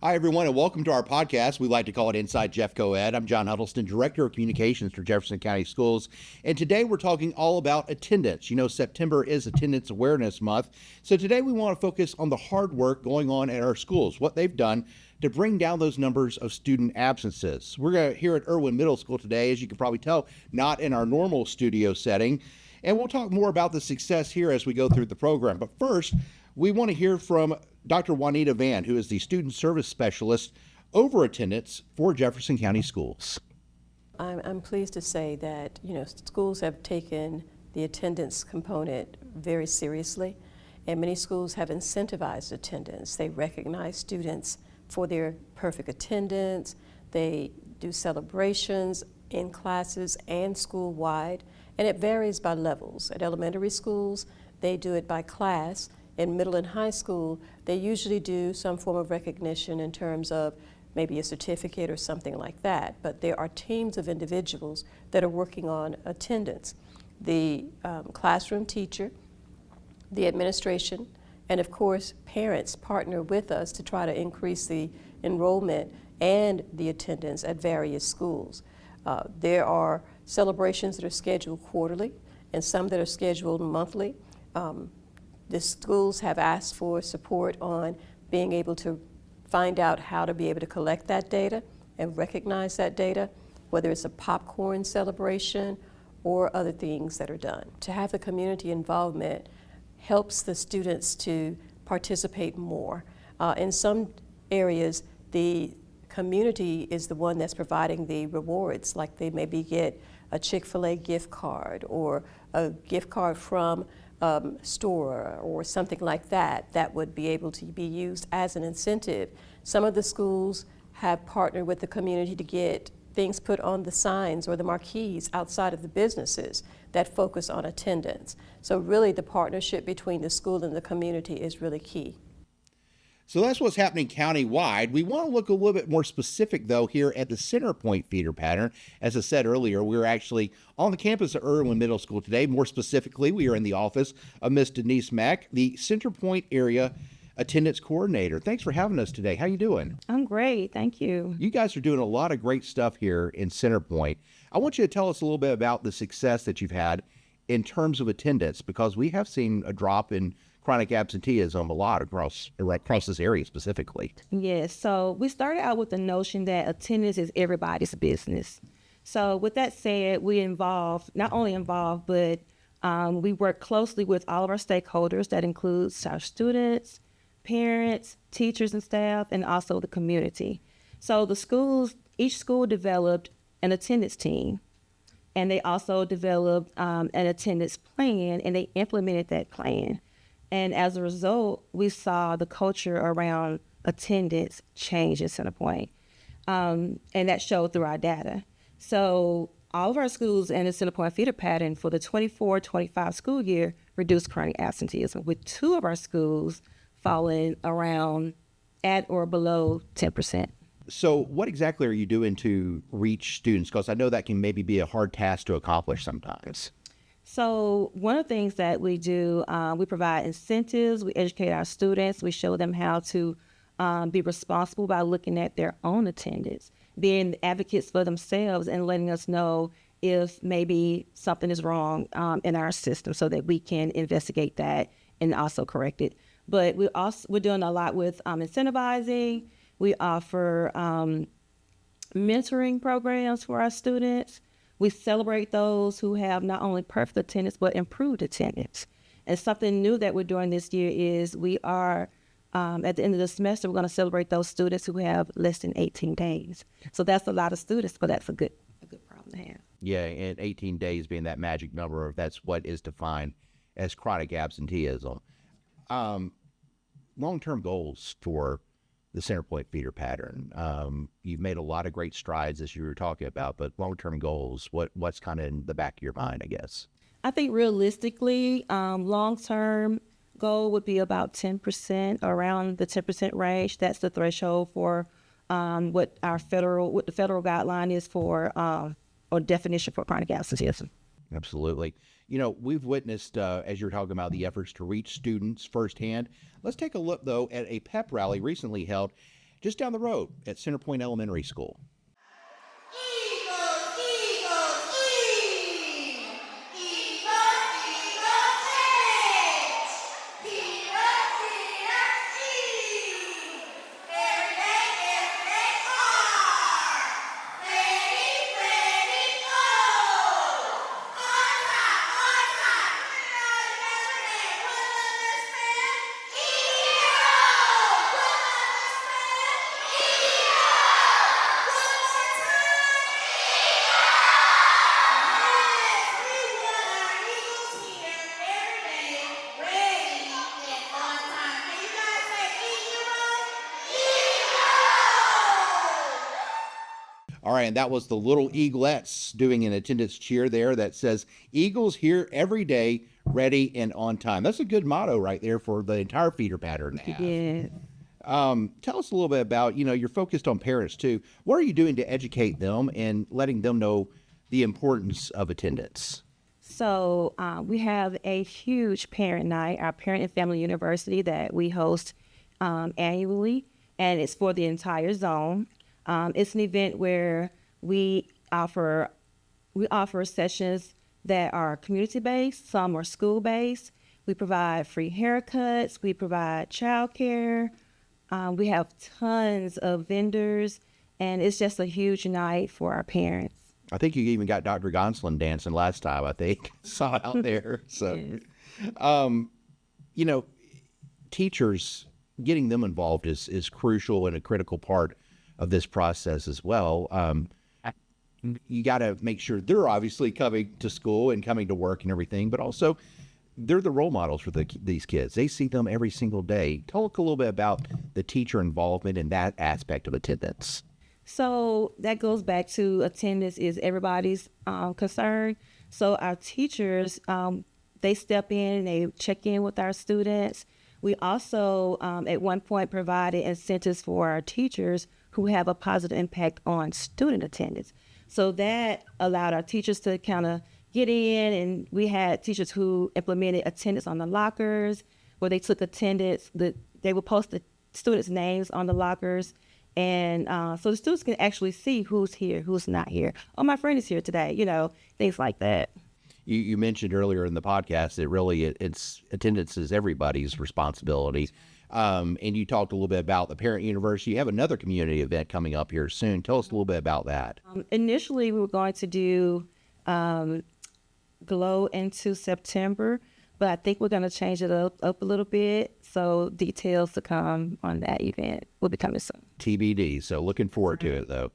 Hi, everyone, and welcome to our podcast. We like to call it Inside JEFCOED. I'm John Huddleston, Director of Communications for Jefferson County Schools. And today we're talking all about attendance. You know, September is Attendance Awareness Month. So today we want to focus on the hard work going on at our schools, what they've done to bring down those numbers of student absences. We're going to hear at Irwin Middle School today, as you can probably tell, not in our normal studio setting. And we'll talk more about the success here as we go through the program. But first, we want to hear from Dr. Juanita Vann, who is the Student Service Specialist over attendance for Jefferson County Schools. I'm pleased to say that, schools have taken the attendance component very seriously, and many schools have incentivized attendance. They recognize students for their perfect attendance. They do celebrations in classes and school-wide, and it varies by levels. At elementary schools, they do it by class. In middle and high school, they usually do some form of recognition in terms of maybe a certificate or something like that, but there are teams of individuals that are working on attendance. The classroom teacher, the administration, and of course parents partner with us to try to increase the enrollment and the attendance at various schools. There are celebrations that are scheduled quarterly and some that are scheduled monthly. The schools have asked for support on being able to find out how to be able to collect that data and recognize that data, whether it's a popcorn celebration or other things that are done. To have the community involvement helps the students to participate more. In some areas, the community is the one that's providing the rewards, like they maybe get a Chick-fil-A gift card or a gift card from store or something like that, that would be able to be used as an incentive. Some of the schools have partnered with the community to get things put on the signs or the marquees outside of the businesses that focus on attendance. So really the partnership between the school and the community is really key. So that's what's happening countywide. We want to look a little bit more specific, though, here at the Center Point feeder pattern. As I said earlier, we're actually on the campus of Irwin Middle School today. More specifically, we are in the office of Miss Denise Mack, the Center Point area attendance coordinator. Thanks for having us today. How you doing? I'm great. Thank you. You guys are doing a lot of great stuff here in Center Point. I want you to tell us a little bit about the success that you've had in terms of attendance, because we have seen a drop in chronic absenteeism a lot across this area specifically. Yes, so we started out with the notion that attendance is everybody's business. So with that said, we not only involve, but we work closely with all of our stakeholders. That includes our students, parents, teachers and staff, and also the community. So each school developed an attendance team, and they also developed an attendance plan, and they implemented that plan. And as a result, we saw the culture around attendance change at Center Point. And that showed through our data. So all of our schools in the Center Point feeder pattern for the 24-25 school year reduced chronic absenteeism, with 2 of our schools falling around at or below 10%. So what exactly are you doing to reach students? Because I know that can maybe be a hard task to accomplish sometimes. So one of the things that we do, we provide incentives, we educate our students, we show them how to be responsible by looking at their own attendance, being advocates for themselves and letting us know if maybe something is wrong in our system so that we can investigate that and also correct it. But we're doing a lot with incentivizing. We offer mentoring programs for our students. We celebrate those who have not only perfect attendance, but improved attendance. And something new that we're doing this year is we are, at the end of the semester, we're going to celebrate those students who have less than 18 days. So that's a lot of students, but that's a good problem to have. Yeah, and 18 days being that magic number, that's what is defined as chronic absenteeism. Long-term goals for the Center Point feeder pattern. You've made a lot of great strides, as you were talking about, but long-term goals, what's kind of in the back of your mind, I guess? I think realistically, long-term goal would be about 10%, around the 10% range. That's the threshold for what the federal guideline is for, or definition for chronic absenteeism. Absolutely. You know, we've witnessed, as you're talking about, the efforts to reach students firsthand. Let's take a look, though, at a pep rally recently held just down the road at Centerpoint Elementary School. Eagles, Eagles, E! Eagles, Eagles, H! Peanuts, Peanuts, E! Every day, R! Ready, ready, go! On top, everybody, put on the span, Eagles! Put on the span, Eagles! One more time, Eagles! Yes, we want our Eagles here every day, ready and on time. Can you guys say Eagles? Eagles! All right, and that was the little Eaglettes doing an attendance cheer there that says, Eagles here every day, ready and on time. That's a good motto right there for the entire feeder pattern to have. Yeah. Tell us a little bit about, you're focused on parents too. What are you doing to educate them and letting them know the importance of attendance? So we have a huge parent night, our Parent and Family University, that we host annually, and it's for the entire zone. It's an event where we offer sessions that are community-based, some are school-based. We provide free haircuts, we provide childcare. We have tons of vendors, and it's just a huge night for our parents. I think you even got Dr. Gonsolin dancing last time, I think. Saw it out there. So, teachers, getting them involved is crucial and a critical part of this process as well. You got to make sure they're obviously coming to school and coming to work and everything, but also they're the role models for these kids. They see them every single day. Talk a little bit about the teacher involvement in that aspect of attendance. So that goes back to attendance is everybody's concern. So our teachers, they step in and they check in with our students. We also, at one point, provided incentives for our teachers who have a positive impact on student attendance. So that allowed our teachers to kind of get in, and we had teachers who implemented attendance on the lockers, where they took attendance, they would post the students' names on the lockers, and so the students can actually see who's here, who's not here. Oh, my friend is here today, things like that. You mentioned earlier in the podcast that really it's attendance is everybody's responsibility. And you talked a little bit about the Parent University. You have another community event coming up here soon. Tell us a little bit about that. Initially, we were going to do Glow into September, but I think we're going to change it up a little bit. So details to come on that event will be coming soon. TBD. So looking forward to it, though.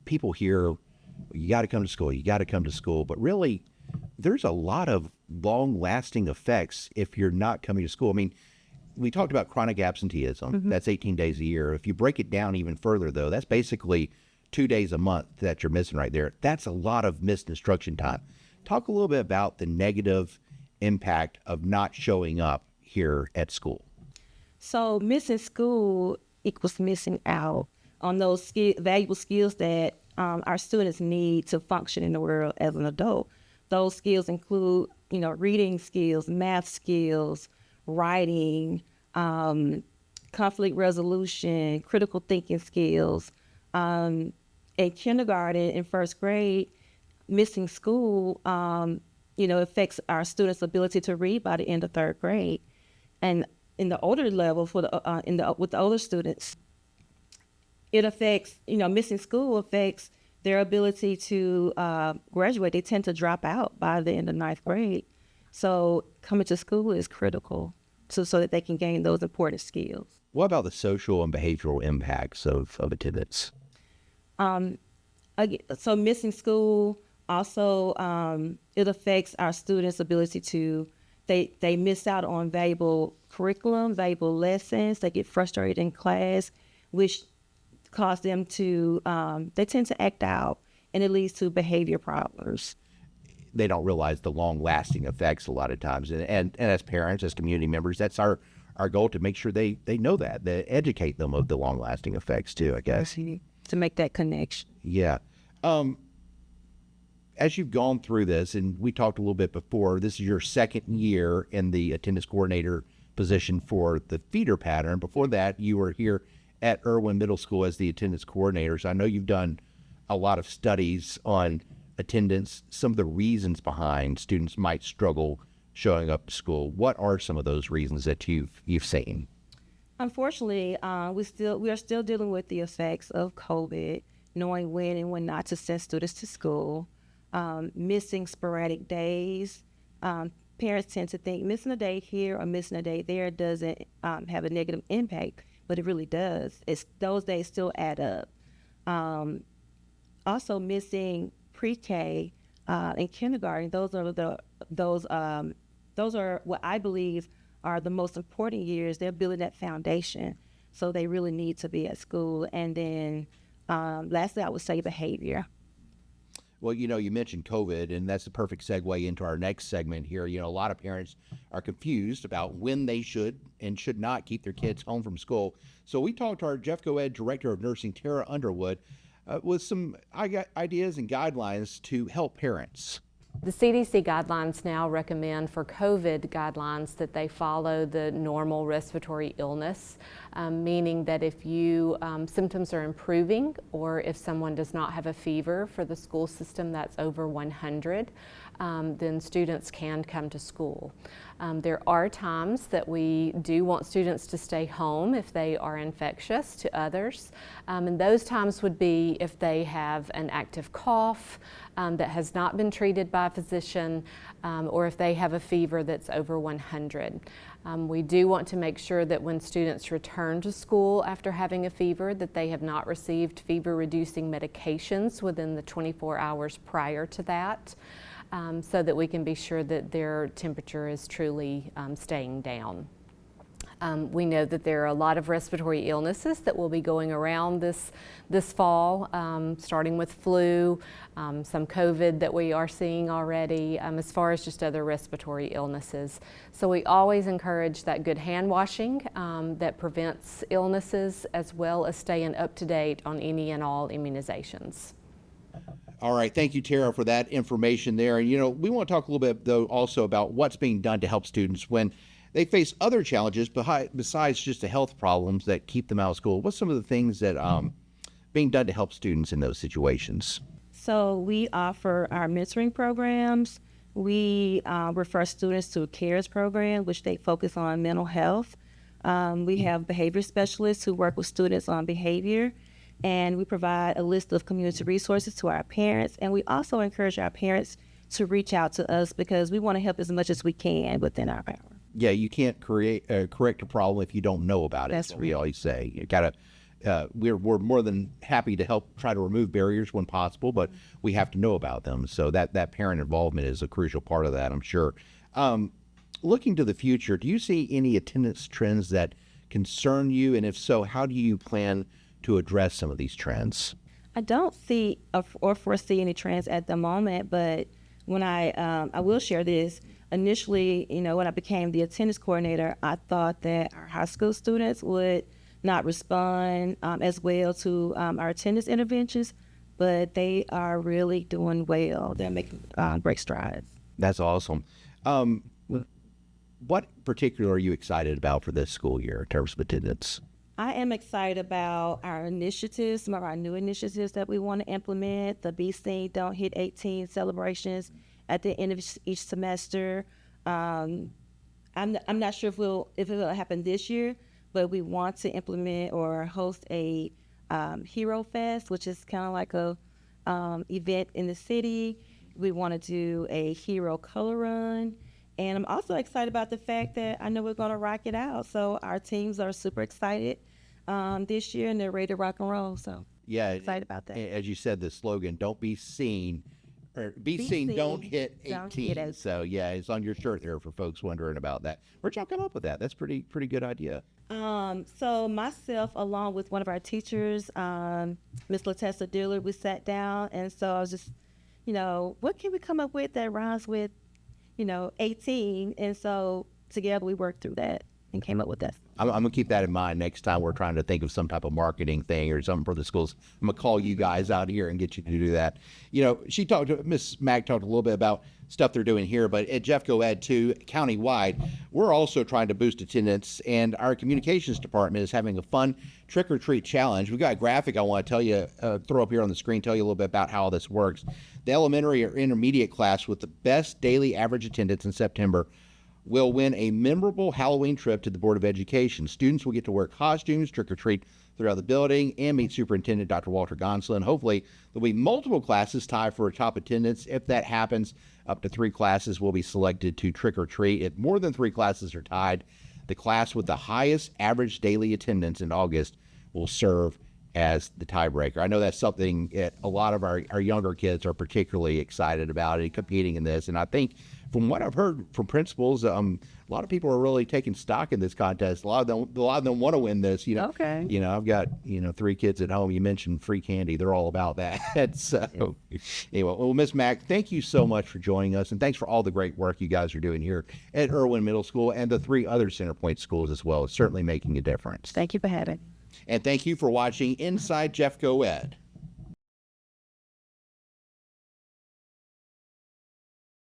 People hear, you got to come to school, you got to come to school. But really, there's a lot of long-lasting effects if you're not coming to school. I mean, we talked about chronic absenteeism. Mm-hmm. That's 18 days a year. If you break it down even further, though, that's basically 2 days a month that you're missing right there. That's a lot of missed instruction time. Talk a little bit about the negative impact of not showing up here at school. So missing school equals missing out on those valuable skills that our students need to function in the world as an adult. Those skills include, reading skills, math skills, writing, conflict resolution, critical thinking skills. In kindergarten and first grade, missing school, affects our students' ability to read by the end of third grade. And in the older level, with the older students, it affects, missing school affects their ability to graduate. They tend to drop out by the end of ninth grade. So coming to school is critical so that they can gain those important skills. What about the social and behavioral impacts of attendance? So missing school also, it affects our students' ability to, they miss out on valuable curriculum, valuable lessons. They get frustrated in class, which cause them to, they tend to act out, and it leads to behavior problems. They don't realize the long-lasting effects a lot of times. And as parents, as community members, that's our goal, to make sure they know that educate them of the long-lasting effects too, I guess. To make that connection. Yeah. As you've gone through this, and we talked a little bit before, this is your second year in the attendance coordinator position for the feeder pattern. Before that, you were here at Irwin Middle School as the attendance coordinator. So I know you've done a lot of studies on attendance, some of the reasons behind students might struggle showing up to school. What are some of those reasons that you've seen? Unfortunately, we are still dealing with the effects of COVID, knowing when and when not to send students to school, missing sporadic days. Parents tend to think missing a day here or missing a day there doesn't have a negative impact, but it really does. Those days still add up. Also missing pre-K and kindergarten. Those are what I believe are the most important years. They're building that foundation, so they really need to be at school. And then lastly, I would say behavior. Well, you mentioned COVID, and that's the perfect segue into our next segment here. A lot of parents are confused about when they should and should not keep their kids home from school. So we talked to our JEFCOED Director of Nursing, Tara Underwood, with some ideas and guidelines to help parents. The CDC guidelines now recommend for COVID guidelines that they follow the normal respiratory illness, meaning that if symptoms are improving or if someone does not have a fever for the school system that's over 100, then students can come to school. There are times that we do want students to stay home if they are infectious to others, and those times would be if they have an active cough that has not been treated by a physician, or if they have a fever that's over 100. We do want to make sure that when students return to school after having a fever, that they have not received fever-reducing medications within the 24 hours prior to that, so that we can be sure that their temperature is truly staying down. We know that there are a lot of respiratory illnesses that will be going around this fall, starting with flu, some COVID that we are seeing already, as far as just other respiratory illnesses. So we always encourage that good hand washing that prevents illnesses, as well as staying up to date on any and all immunizations. All right. Thank you, Tara, for that information there. And, we want to talk a little bit, though, also about what's being done to help students when they face other challenges besides just the health problems that keep them out of school. What's some of the things that being done to help students in those situations? So we offer our mentoring programs. We refer students to a CARES program, which they focus on mental health. We have behavior specialists who work with students on behavior. And we provide a list of community resources to our parents. And we also encourage our parents to reach out to us because we want to help as much as we can within our power. Yeah, you can't correct a problem if you don't know about it. That's what we always say. You gotta. We're more than happy to help try to remove barriers when possible, but we have to know about them. So that parent involvement is a crucial part of that, I'm sure. Looking to the future, do you see any attendance trends that concern you? And if so, how do you plan to address some of these trends? I don't see or foresee any trends at the moment, but when I will share this. Initially, when I became the attendance coordinator, I thought that our high school students would not respond as well to our attendance interventions, but they are really doing well. They're making great strides. That's awesome. What particular are you excited about for this school year in terms of attendance? I am excited about our initiatives, some of our new initiatives that we want to implement, the Be Seen, Don't Hit 18 celebrations at the end of each semester. I'm not sure if it will happen this year, but we want to implement or host a Hero Fest, which is kind of like a event in the city. We want to do a hero color run. And I'm also excited about the fact that I know we're going to rock it out. So our teams are super excited this year, and they're ready to rock and roll. So yeah, excited about that. As you said, the slogan, don't be seen, or be seen, don't hit 18. So yeah, it's on your shirt there for folks wondering about that. Where'd y'all come up with that? That's pretty good idea. So myself, along with one of our teachers, Miss Latessa Dillard, we sat down, and so I was just, what can we come up with that rhymes with, 18? And so together we worked through that. and came up with this. I'm going to keep that in mind next time we're trying to think of some type of marketing thing or something for the schools. I'm going to call you guys out here and get you to do that. You know, Miss Mack talked a little bit about stuff they're doing here, but at JEFCOED too, countywide, we're also trying to boost attendance, and our communications department is having a fun trick or treat challenge. We've got a graphic I want to tell you, throw up here on the screen, tell you a little bit about how this works. The elementary or intermediate class with the best daily average attendance in September will win a memorable Halloween trip to the Board of Education. Students will get to wear costumes, trick or treat throughout the building, and meet Superintendent Dr. Walter Gonsolin. Hopefully, there'll be multiple classes tied for a top attendance. If that happens, up to 3 classes will be selected to trick or treat. If more than 3 classes are tied, the class with the highest average daily attendance in August will serve as the tiebreaker. I know that's something that a lot of our younger kids are particularly excited about and competing in this. And I think from what I've heard from principals, a lot of people are really taking stock in this contest. A lot of them want to win this. You know, Okay. You know, I've got 3 kids at home. You mentioned free candy; they're all about that. So, anyway, well, Miss Mack, thank you so much for joining us, and thanks for all the great work you guys are doing here at Irwin Middle School and the 3 other Centerpoint schools as well. It's certainly making a difference. Thank you for having me. And thank you for watching Inside JEFCOED.